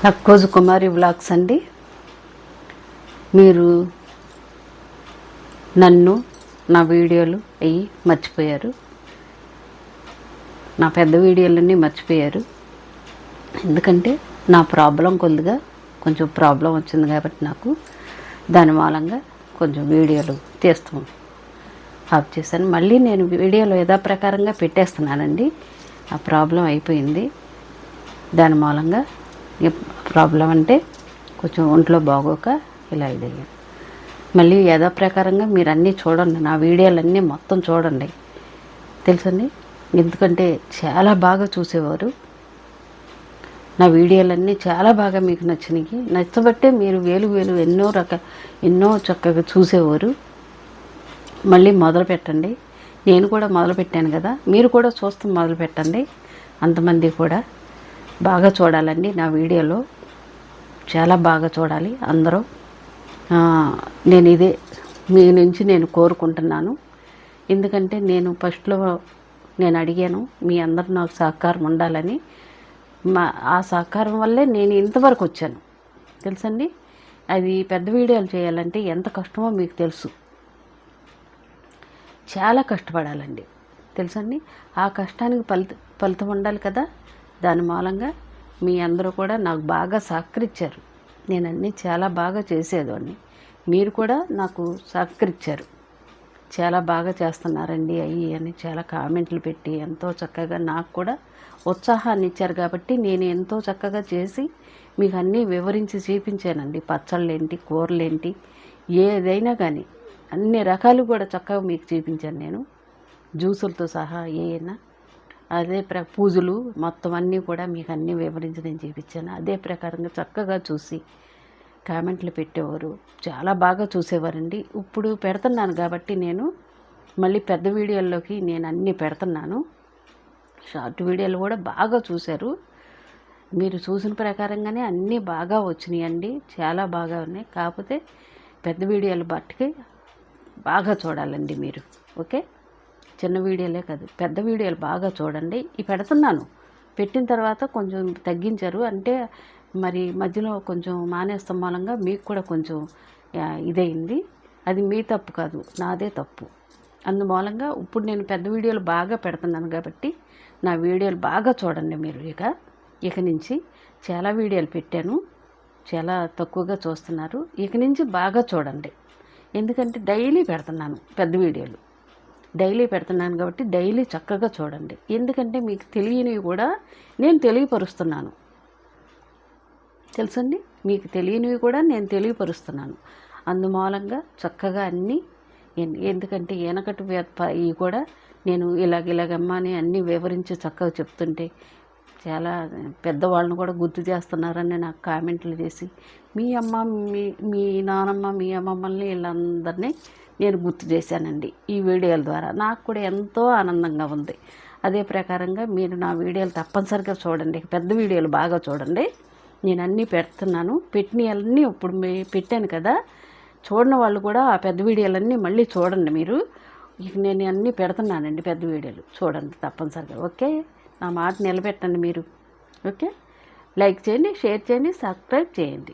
లక్కోజు కుమారి vlogs అండి. మీరు నన్ను నా వీడియోలు అవి మర్చిపోయారు, నా పెద్ద వీడియోలన్నీ మర్చిపోయారు. ఎందుకంటే నా ప్రాబ్లం కొంచెం ప్రాబ్లం వచ్చింది కాబట్టి నాకు దాని మూలంగా కొంచెం వీడియోలు తీస్తాం ఆఫ్ చేశాను. మళ్ళీ నేను వీడియోలు యథాప్రకారంగా పెట్టేస్తున్నానండి. ఆ ప్రాబ్లం అయిపోయింది. దాని మూలంగా ప్రాబ్లం అంటే కొంచెం ఒంట్లో బాగోక ఇలా ఇదయ్యాను. మళ్ళీ యథాప్రకారంగా మీరు అన్నీ చూడండి, నా వీడియోలన్నీ మొత్తం చూడండి, తెలుసండి. ఎందుకంటే చాలా బాగా చూసేవారు, నా వీడియోలన్నీ చాలా బాగా మీకు నచ్చబట్టే మీరు వేలు ఎన్నో చక్కగా చూసేవారు. మళ్ళీ మొదలు పెట్టండి. నేను కూడా మొదలు పెట్టాను కదా, మీరు కూడా చూస్తూ మొదలు పెట్టండి. అంతమంది కూడా బాగా చూడాలండి, నా వీడియోలో చాలా బాగా చూడాలి అందరూ. నేను ఇదే మీ నుంచి నేను కోరుకుంటున్నాను. ఎందుకంటే నేను ఫస్ట్లో నేను అడిగాను మీ అందరూ నాకు సహకారం ఉండాలని. ఆ సహకారం వల్లే నేను ఇంతవరకు వచ్చాను, తెలుసండి. అది పెద్ద వీడియోలు చేయాలంటే ఎంత కష్టమో మీకు తెలుసు, చాలా కష్టపడాలండి, తెలుసండి. ఆ కష్టానికి ఫలితం ఉండాలి కదా. దాని మూలంగా మీ అందరూ కూడా నాకు బాగా సహకరించారు. నేను అన్నీ చాలా బాగా చేసేదాన్ని, మీరు కూడా నాకు సహకరించారు. చాలా బాగా చేస్తున్నారండి అయ్యి అని చాలా కామెంట్లు పెట్టి ఎంతో చక్కగా నాకు కూడా ఉత్సాహాన్ని ఇచ్చారు. కాబట్టి నేను ఎంతో చక్కగా చేసి మీకు అన్నీ వివరించి చూపించానండి. పచ్చళ్ళేంటి, కూరలేంటి, ఏదైనా కానీ అన్ని రకాలు కూడా చక్కగా మీకు చూపించాను నేను, జ్యూసులతో సహా ఏమైనా. అదే పూజలు మొత్తం అన్నీ కూడా మీకు అన్నీ వివరించి నేను చూపించాను. అదే ప్రకారంగా చక్కగా చూసి కామెంట్లు పెట్టేవారు, చాలా బాగా చూసేవారండి. ఇప్పుడు పెడుతున్నాను కాబట్టి నేను మళ్ళీ పెద్ద వీడియోల్లోకి నేను అన్నీ పెడుతున్నాను. షార్ట్ వీడియోలు కూడా బాగా చూశారు. మీరు చూసిన ప్రకారంగానే అన్నీ బాగా వచ్చినాయండి, చాలా బాగా ఉన్నాయి. కాకపోతే పెద్ద వీడియోలు బట్టికి బాగా చూడాలండి మీరు, ఓకే. చిన్న వీడియోలే కాదు, పెద్ద వీడియోలు బాగా చూడండి. ఇవి పెడుతున్నాను, పెట్టిన తర్వాత కొంచెం తగ్గించారు అంటే మరి మధ్యలో కొంచెం మానేస్తాం మూలంగా మీకు కూడా కొంచెం ఇదైంది. అది మీ తప్పు కాదు, నాదే తప్పు. అందుమూలంగా ఇప్పుడు నేను పెద్ద వీడియోలు బాగా పెడుతున్నాను కాబట్టి నా వీడియోలు బాగా చూడండి మీరు. ఇక నుంచి చాలా వీడియోలు పెట్టాను, చాలా తక్కువగా చూస్తున్నారు. ఇక నుంచి బాగా చూడండి. ఎందుకంటే డైలీ పెడుతున్నాను పెద్ద వీడియోలు, డైలీ పెడుతున్నాను కాబట్టి డైలీ చక్కగా చూడండి. ఎందుకంటే మీకు తెలియనివి కూడా నేను తెలియపరుస్తున్నాను, తెలుసండి. మీకు తెలియనివి కూడా నేను తెలియపరుస్తున్నాను. అందుమూలంగా చక్కగా అన్నీ, ఎందుకంటే వెనకటి ఇవి కూడా నేను ఇలాగమ్మా అని అన్నీ వివరించి చక్కగా చెప్తుంటే చాలా పెద్దవాళ్ళని కూడా గుర్తు చేస్తున్నారని నాకు కామెంట్లు చేసి మీ అమ్మ మీ నానమ్మ మీ అమ్మమ్మల్ని వీళ్ళందరినీ నేను గుర్తు చేశానండి ఈ వీడియోల ద్వారా. నాకు కూడా ఎంతో ఆనందంగా ఉంది. అదే ప్రకారంగా మీరు నా వీడియోలు తప్పనిసరిగా చూడండి, పెద్ద వీడియోలు బాగా చూడండి. నేను అన్నీ పెడుతున్నాను, పెట్టినవన్నీ ఇప్పుడు పెట్టాను కదా, చూడని వాళ్ళు కూడా ఆ పెద్ద వీడియోలన్నీ మళ్ళీ చూడండి మీరు. ఇక నేను అన్నీ పెడుతున్నానండి పెద్ద వీడియోలు, చూడండి తప్పనిసరిగా, ఓకే. నా మాట నిలబెట్టండి మీరు, ఓకే. లైక్ చేయండి, షేర్ చేయండి, సబ్స్క్రైబ్ చేయండి.